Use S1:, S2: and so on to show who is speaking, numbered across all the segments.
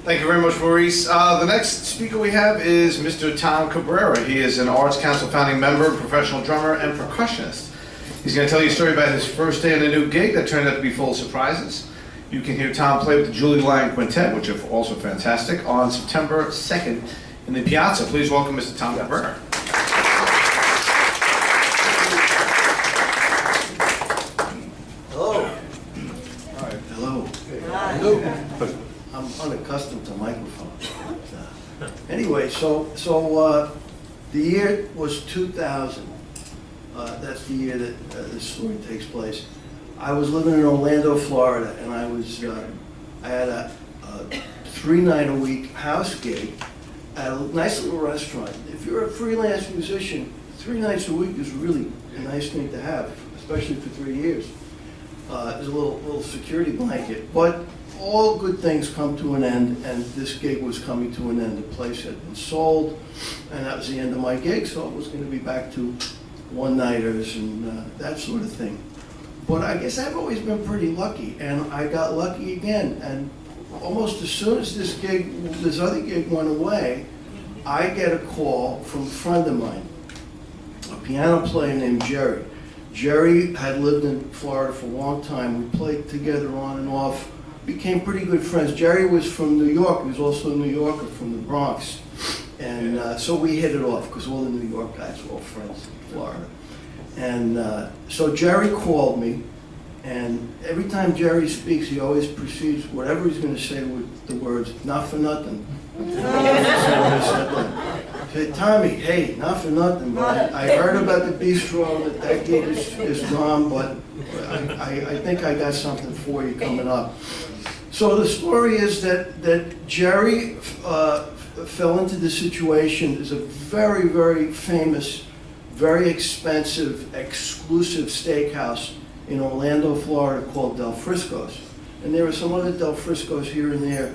S1: Thank you very much, Maurice. The next speaker we have is Mr. Tom Cabrera. He is an Arts Council founding member, professional drummer, and percussionist. He's going to tell you a story about his first day on a new gig that turned out to be full of surprises. You can hear Tom play with the Julie Lyon Quintet, which are also fantastic, on September 2nd in the Piazza. Please welcome Mr. Tom Cabrera.
S2: Hello. All right. Hello. Hello. I'm unaccustomed to microphones. Anyway, so the year was 2000. That's the year that this story takes place. I was living in Orlando, Florida, and I had a 3-night-a-week house gig at a nice little restaurant. If you're a freelance musician, 3 nights a week is really a nice thing to have, especially for 3 years. It's a little security blanket, but all good things come to an end, and this gig was coming to an end. The place had been sold, and that was the end of my gig, so it was going to be back to one-nighters and that sort of thing. But I guess I've always been pretty lucky, and I got lucky again. And almost as soon as this other gig went away, I get a call from a friend of mine, a piano player named Jerry. Jerry had lived in Florida for a long time. We played together on and off, became pretty good friends. Jerry was from New York. He was also a New Yorker from the Bronx. And so we hit it off, because all the New York guys were all friends in Florida. And so Jerry called me, and every time Jerry speaks, he always precedes whatever he's going to say with the words, "Not for nothing." Hey, Tommy, hey, not for nothing, but I heard about the bistro, that gig is gone, but I think I got something for you coming up. So the story is that Jerry fell into the situation. Is a very, very famous, very expensive, exclusive steakhouse in Orlando, Florida called Del Frisco's. And there are some other Del Frisco's here and there,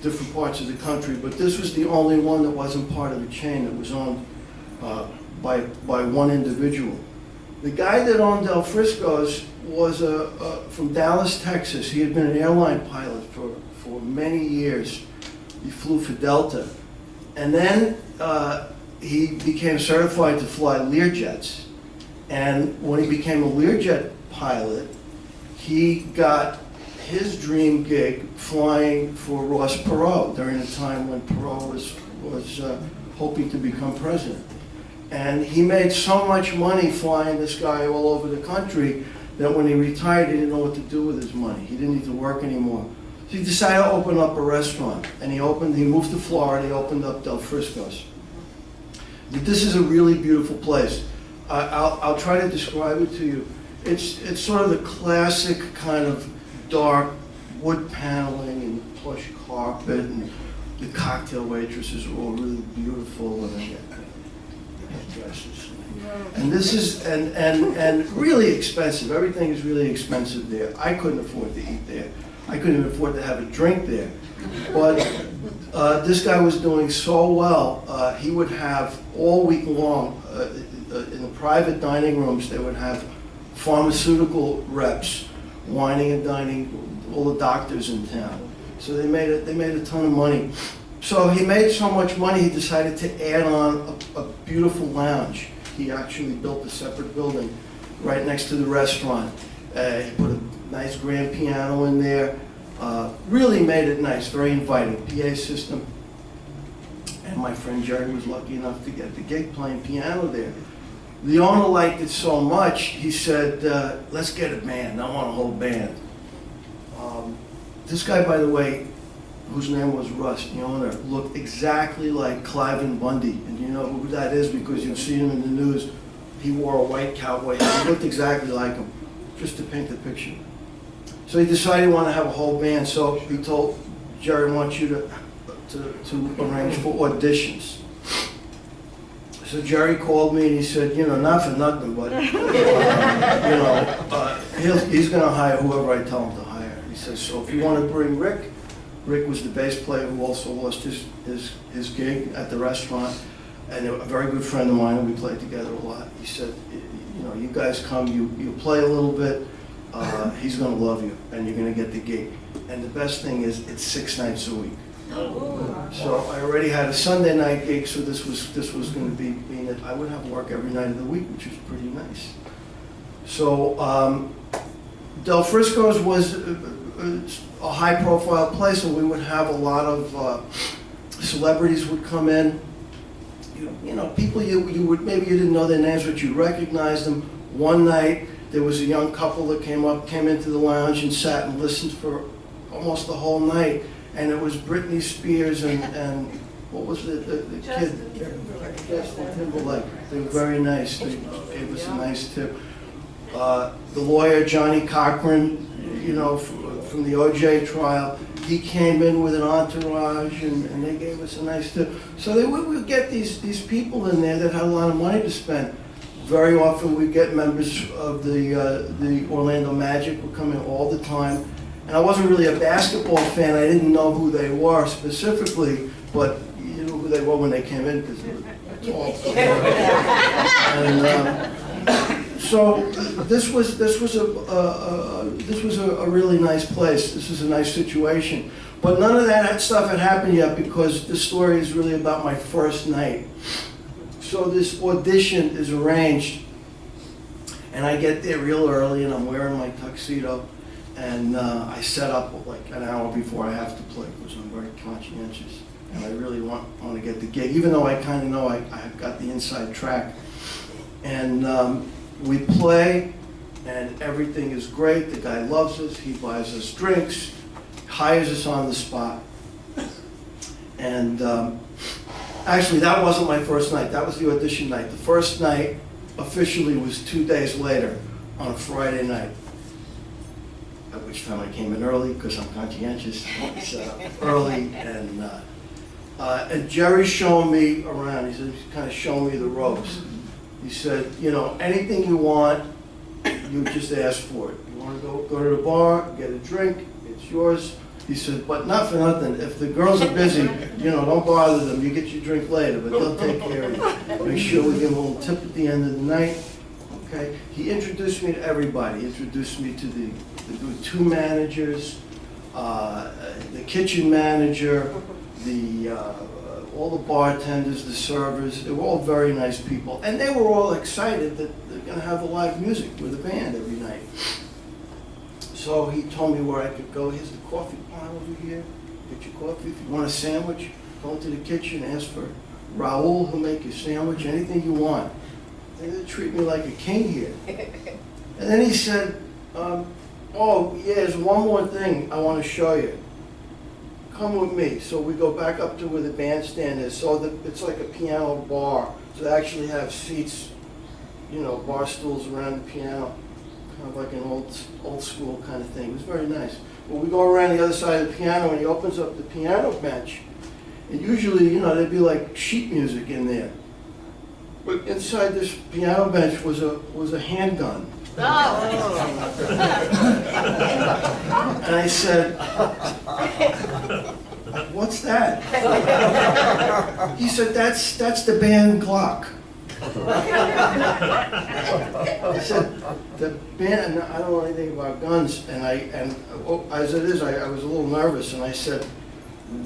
S2: different parts of the country, but this was the only one that wasn't part of the chain, that was owned by one individual. The guy that owned Del Frisco's was from Dallas, Texas. He had been an airline pilot for many years. He flew for Delta. And then he became certified to fly Learjets. And when he became a Learjet pilot, he got his dream gig flying for Ross Perot during the time when Perot was hoping to become president. And he made so much money flying this guy all over the country that when he retired, he didn't know what to do with his money. He didn't need to work anymore. So he decided to open up a restaurant. And he moved to Florida, he opened up Del Frisco's. This is a really beautiful place. I'll try to describe it to you. It's sort of the classic kind of dark wood paneling and plush carpet, and the cocktail waitresses are all really beautiful, and they get dresses. And this is and really expensive. Everything is really expensive there. I couldn't afford to eat there. I couldn't even afford to have a drink there. But this guy was doing so well. He would have all week long in the private dining rooms. They would have pharmaceutical reps wining and dining, all the doctors in town. So they made a ton of money. So he made so much money, he decided to add on a beautiful lounge. He actually built a separate building right next to the restaurant. He put a nice grand piano in there. Really made it nice, very inviting. PA system. And my friend Jerry was lucky enough to get the gig playing piano there. The owner liked it so much, he said, let's get a band. I want a whole band. This guy, by the way, whose name was Russ, the owner, looked exactly like Cliven Bundy. And you know who that is because you've seen him in the news. He wore a white cowboy hat. He looked exactly like him, just to paint the picture. So he decided he wanted to have a whole band. So he told Jerry, I want you to arrange for auditions. So Jerry called me and he said, you know, not for nothing, but he's going to hire whoever I tell him to hire. He says, so if you want to bring Rick was the bass player who also lost his gig at the restaurant, and a very good friend of mine, and we played together a lot. He said, you know, you guys come, you play a little bit, he's going to love you, and you're going to get the gig. And the best thing is, it's 6 nights a week. So I already had a Sunday night gig, so this was going to be being that I would have work every night of the week, which was pretty nice. So Del Frisco's was a high-profile place, and we would have a lot of celebrities would come in. You know, people you would, maybe you didn't know their names, but you recognized them. One night, there was a young couple that came into the lounge and sat and listened for almost the whole night. And it was Britney Spears and what was the kid? Justin Timberlake. They were very nice. They gave us a nice tip. The lawyer, Johnny Cochran, you know, from the OJ trial, he came in with an entourage and they gave us a nice tip. So we would get these people in there that had a lot of money to spend. Very often we get members of the Orlando Magic would come in all the time. And I wasn't really a basketball fan. I didn't know who they were specifically, but you knew who they were when they came in because they were tall. And so this was a really nice place. This was a nice situation. But none of that stuff had happened yet because the story is really about my first night. So this audition is arranged, and I get there real early, and I'm wearing my tuxedo. And I set up like an hour before I have to play because I'm very conscientious and I really want to get the gig, even though I kind of know I've got the inside track. And we play and everything is great. The guy loves us. He buys us drinks, hires us on the spot. And actually, that wasn't my first night. That was the audition night. The first night officially was 2 days later on a Friday night. At which time I came in early because I'm conscientious. Set up early, and Jerry's showing me around. He's kind of showing me the ropes. He said, you know, anything you want, you just ask for it. You want to go to the bar, get a drink, it's yours. He said, but not for nothing. If the girls are busy, you know, don't bother them. You get your drink later, but they'll take care of you. Make sure we give them a little tip at the end of the night. Okay. He introduced me to everybody. He introduced me to the two managers, the kitchen manager, all the bartenders, the servers. They were all very nice people. And they were all excited that they're going to have the live music with a band every night. So he told me where I could go. Here's the coffee pot over here. Get your coffee. If you want a sandwich, go into the kitchen, ask for Raul. He'll make you a sandwich, anything you want. They treat me like a king here. And then he said, oh, yeah, there's one more thing I want to show you. Come with me. So we go back up to where the bandstand is. So it's like a piano bar. So they actually have seats, you know, bar stools around the piano. Kind of like an old school kind of thing. It was very nice. Well, we go around the other side of the piano and he opens up the piano bench. And usually, you know, there'd be like sheet music in there. But inside this piano bench was a handgun. Oh. And I said, what's that? He said, that's the band Glock. I said, the band, I don't know anything about guns, and as it is, I was a little nervous, and I said,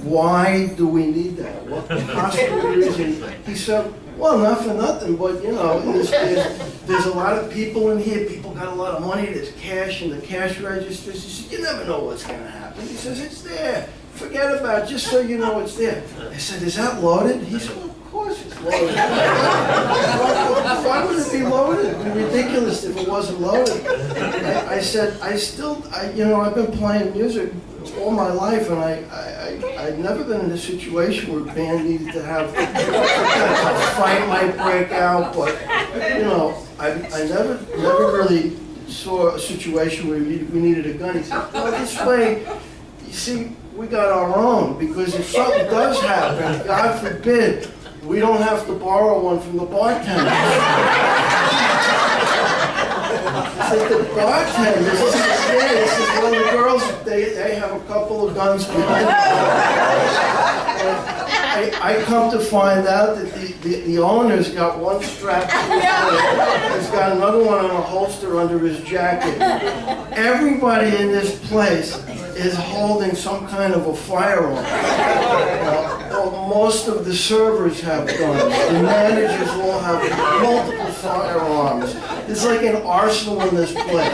S2: why do we need that? What possible reason? He said, well, not for nothing, but you know, there's a lot of people in here. People got a lot of money. There's cash in the cash registers. He said, you never know what's going to happen. He says, it's there. Forget about it, just so you know it's there. I said, is that loaded? He said, well, of course it's loaded. Why would it be loaded? It would be ridiculous if it wasn't loaded. I said, you know, I've been playing music all my life, and I've never been in a situation where a band needed to have a fight might break out, but you know, I never really saw a situation where we needed a gun. He said, no, this way, you see, we got our own, because if something does happen, God forbid, we don't have to borrow one from the bartender. I said, the bartenders, this is one of the girls, they have a couple of guns behind them. I come to find out that the owner's got one strap to his head, he's got another one in a holster under his jacket. Everybody in this place is holding some kind of a firearm. Most of the servers have guns. The managers all have multiple firearms. It's like an arsenal in this place.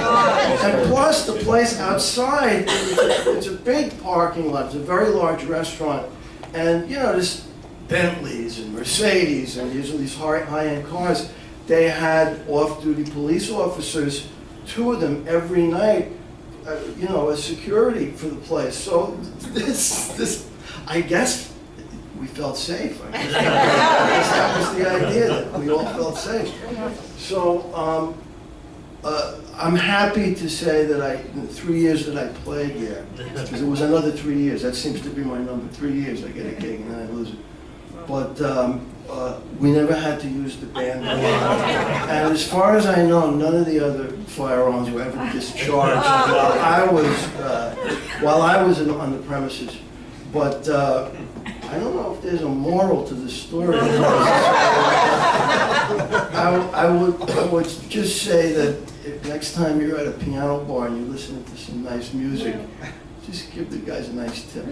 S2: And plus, the place outside, it's a big parking lot. It's a very large restaurant. And, you know, there's Bentleys and Mercedes and these high-end cars. They had off-duty police officers, 2 of them every night, you know, as security for the place. So this, I guess we felt safe. I guess that was the idea, that we all felt safe. So I'm happy to say that in the 3 years that I played there, because it was another 3 years. That seems to be my number. 3 years, I get a gig and then I lose it. But we never had to use the band. And as far as I know, none of the other firearms were ever discharged while I was on the premises. But I don't know if there's a moral to this story. I would just say that if next time you're at a piano bar and you're listening to some nice music, just give the guys a nice tip.